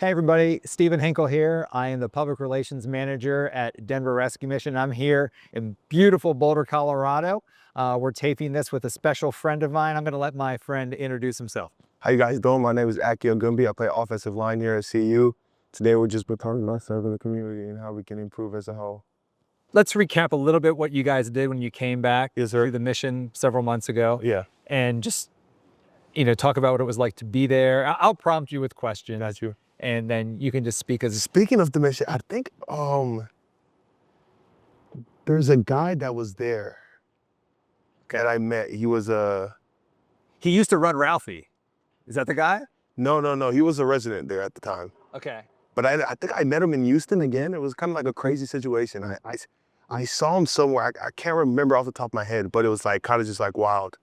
Hey everybody, Stephen Hinkel here. I am the Public Relations Manager at Denver Rescue Mission. I'm here in beautiful Boulder, Colorado. We're taping this with a special friend of mine. I'm gonna let my friend introduce himself. How you guys doing? My name is Aki Ogunbiyi. I play offensive line here at CU. Today we're just talking about serving the community and how we can improve as a whole. Let's recap a little bit what you guys did when you came back to the mission several months ago. Yeah. And just, talk about what it was like to be there. I'll prompt you with questions. Got you. And then you can just speak as... Speaking of the mission, I think there's a guy that was there that I met. He was He used to run Ralphie. Is that the guy? No. He was a resident there at the time. Okay. But I think I met him in Houston again. It was kind of like a crazy situation. I saw him somewhere. I can't remember off the top of my head, but it was like kind of just like wild.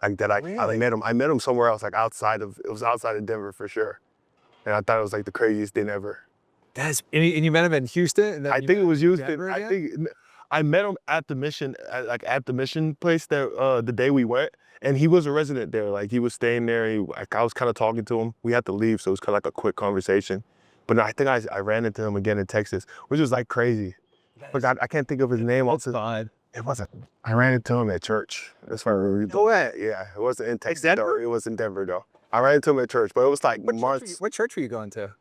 Like that I met him. I met him somewhere else, like it was outside of Denver for sure. And I thought it was like the craziest thing ever. And you met him in Houston? I think it was Houston. I met him at the mission, at the mission place that the day we went, and he was a resident there. Like he was staying there. I was kind of talking to him. We had to leave, so it was kind of like a quick conversation. But I think I ran into him again in Texas, which was like crazy. But I can't think of his name. That's fine. It wasn't. I ran into him at church. That's why we Go ahead. Yeah, it wasn't in Texas. Denver? It was in Denver though. I ran into him at church, but it was like months. What church were you going to?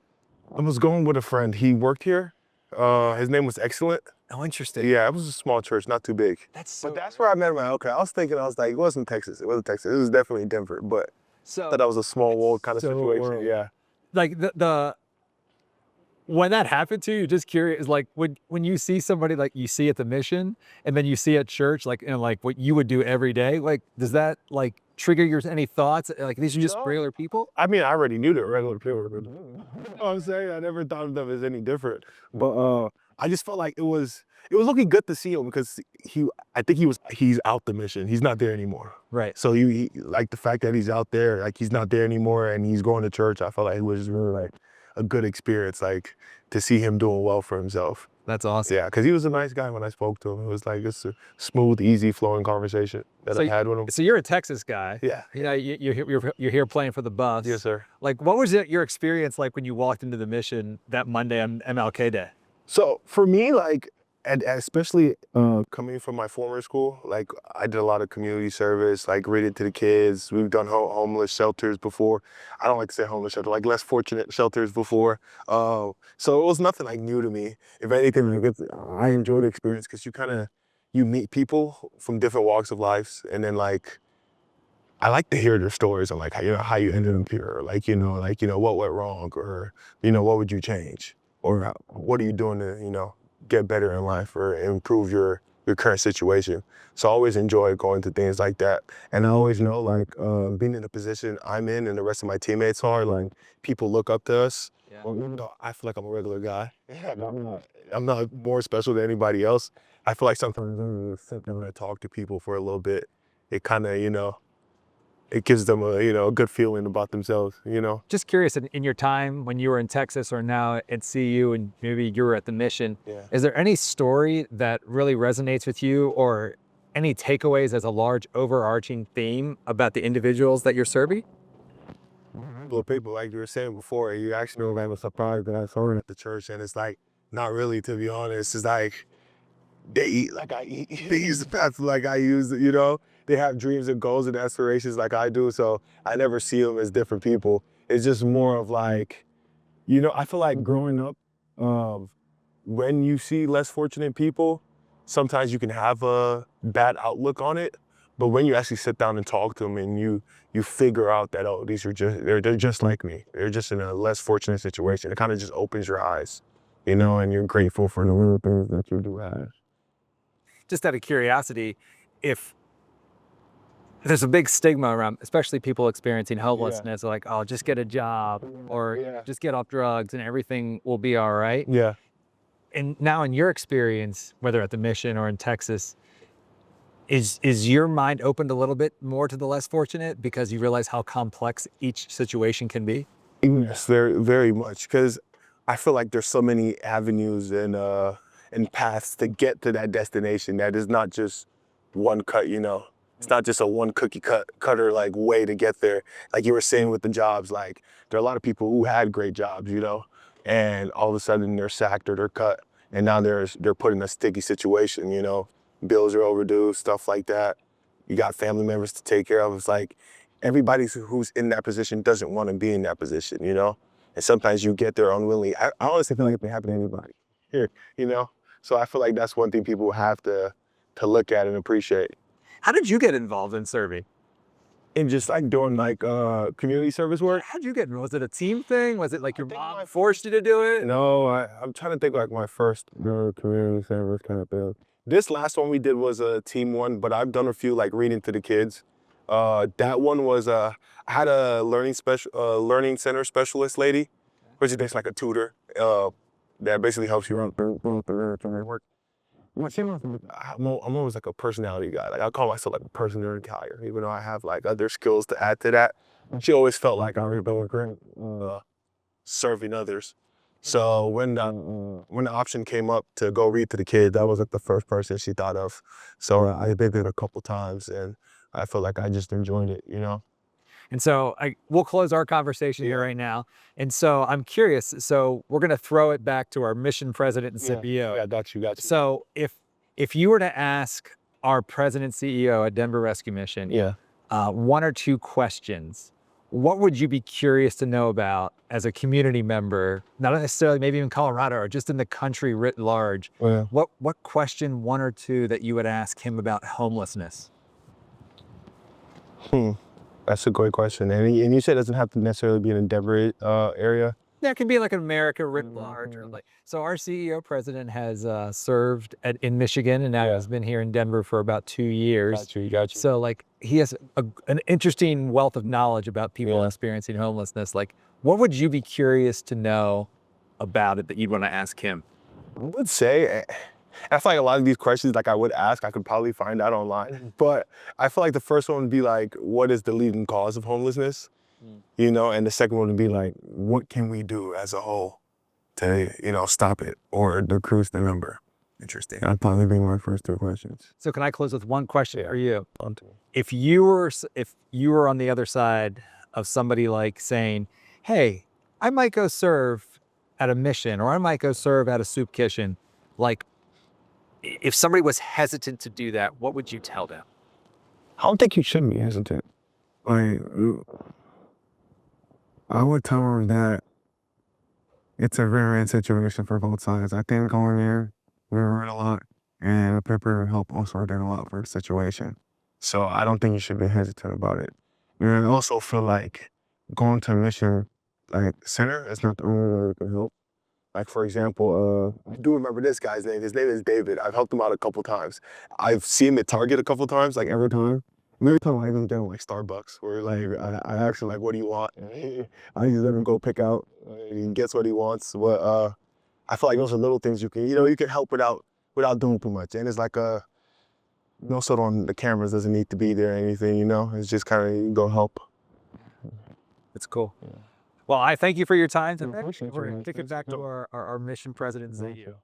I was going with a friend. He worked here. His name was Excellent. Oh, interesting. Yeah, it was a small church, not too big. But that's where I met him at. Okay, I was like, it wasn't Texas. It wasn't Texas. It was definitely Denver. But I thought that was a small world kind of situation. Yeah. Like when that happened to you, just curious, like when you see somebody like you see at the mission and then you see at church, like what you would do every day, like does that like trigger any thoughts? Like these are just regular people? I mean, I already knew that regular people were good. You know what I'm saying? I never thought of them as any different. But I just felt like it was looking good to see him because I think he's out the mission. He's not there anymore. Right. So he like the fact that he's out there, like he's not there anymore and he's going to church, I felt like it was really like a good experience, like to see him doing well for himself. That's awesome. Yeah, because he was a nice guy when I spoke to him. It was like it's a smooth, easy flowing conversation that I had with him. So you're a Texas guy. Yeah. You're here playing for the Buffs. Yes, sir. Like what was your experience like when you walked into the mission that Monday on MLK Day? So for me, like, and especially coming from my former school, like I did a lot of community service, like reading to the kids. We've done homeless shelters before. I don't like to say homeless shelter, like less fortunate shelters before. So it was nothing like new to me. If anything, I enjoyed the experience because you meet people from different walks of life, and then like I like to hear their stories of like how you ended up here, or what went wrong, or what would you change, or what are you doing to get better in life or improve your current situation. So I always enjoy going to things like that. And I always know like being in the position I'm in and the rest of my teammates are, like people look up to us. Yeah. Well, even though I feel like I'm a regular guy, I'm not more special than anybody else. I feel like sometimes I'm sit down and talk to people for a little bit. It kind of, it gives them a good feeling about themselves, Just curious, in your time when you were in Texas or now at CU and maybe you were at the mission, is there any story that really resonates with you or any takeaways as a large overarching theme about the individuals that you're serving? Well, people, like you were saying before, you actually know I was surprised that I saw it at the church, and it's like, not really, to be honest. It's like, they eat like I eat. They use the bathroom like I use it, They have dreams and goals and aspirations like I do, so I never see them as different people. It's just more of like, I feel like growing up, when you see less fortunate people, sometimes you can have a bad outlook on it, but when you actually sit down and talk to them and you figure out that, oh, they're just like me. They're just in a less fortunate situation. It kind of just opens your eyes, and you're grateful for the little things that you do have. Just out of curiosity, if there's a big stigma around, especially people experiencing homelessness, like, oh, just get a job or just get off drugs and everything will be all right. Yeah. And now in your experience, whether at the mission or in Texas, is your mind opened a little bit more to the less fortunate because you realize how complex each situation can be? Yes, very, very much. Because I feel like there's so many avenues and paths to get to that destination that is not just one cut, It's not just a one cutter like way to get there. Like you were saying with the jobs, like there are a lot of people who had great jobs, you know, and all of a sudden they're sacked or they're cut, and now they're put in a sticky situation, you know. Bills are overdue, stuff like that. You got family members to take care of. It's like everybody who's in that position doesn't want to be in that position, you know. And sometimes you get there unwillingly. I honestly feel like it can happen to anybody here, you know. So I feel like that's one thing people have to look at and appreciate. How did you get involved in serving? And just like doing like community service work. How'd you get involved? Was it a team thing? Was it like your think mom my forced you to do it? No, I'm trying to think like my first community service kind of thing. This last one we did was a team one, but I've done a few like reading to the kids. That one was I had a learning center specialist lady, which is basically like a tutor that basically helps you run through work. I'm always like a personality guy. Like I call myself like a personality hire, even though I have like other skills to add to that. She always felt like I was doing great serving others. So when the option came up to go read to the kids, that was like the first person she thought of. So I did it a couple times, and I felt like I just enjoyed it, you know. And so we'll close our conversation here right now. And so I'm curious. So we're going to throw it back to our mission president and CEO. Yeah, got you. So if you were to ask our president CEO at Denver Rescue Mission, one or two questions, what would you be curious to know about as a community member, not necessarily maybe even Colorado or just in the country writ large? What question, one or two, that you would ask him about homelessness? That's a great question. And you said it doesn't have to necessarily be in a Denver area. That could be like America writ large. Or like, so our CEO president has served in Michigan and now has been here in Denver for about 2 years. Got you. So like he has an interesting wealth of knowledge about people experiencing homelessness. Like what would you be curious to know about it that you'd want to ask him? I would say, I feel like a lot of these questions like I would ask, I could probably find out online. But I feel like the first one would be like, what is the leading cause of homelessness? You know, and the second one would be like, what can we do as a whole to, you know, stop it or decrease the number? Interesting. That'd probably be my first two questions. So can I close with one question for you? If you were on the other side of somebody like saying, hey, I might go serve at a mission or I might go serve at a soup kitchen, like if somebody was hesitant to do that, what would you tell them? I don't think you should be hesitant. Like, I would tell them that it's a very situation for both sides. I think going there, we learn a lot, and the paper help also learn a lot for the situation. So I don't think you should be hesitant about it. And I also feel like going to a mission like center is not the only way we can help. Like for example, I do remember this guy's name. His name is David. I've helped him out a couple times. I've seen him at Target a couple times, like every time. Every time I even get him like Starbucks, where like I ask him like, "What do you want?" I just let him go pick out. He gets what he wants. But I feel like those are little things you can help without doing too much. And it's like no sort on the cameras doesn't need to be there or anything. You know, it's just kind of you go help. It's cool. Well, I thank you for your time today. Appreciate We're you, going man. to kick it back to our mission president, CEO.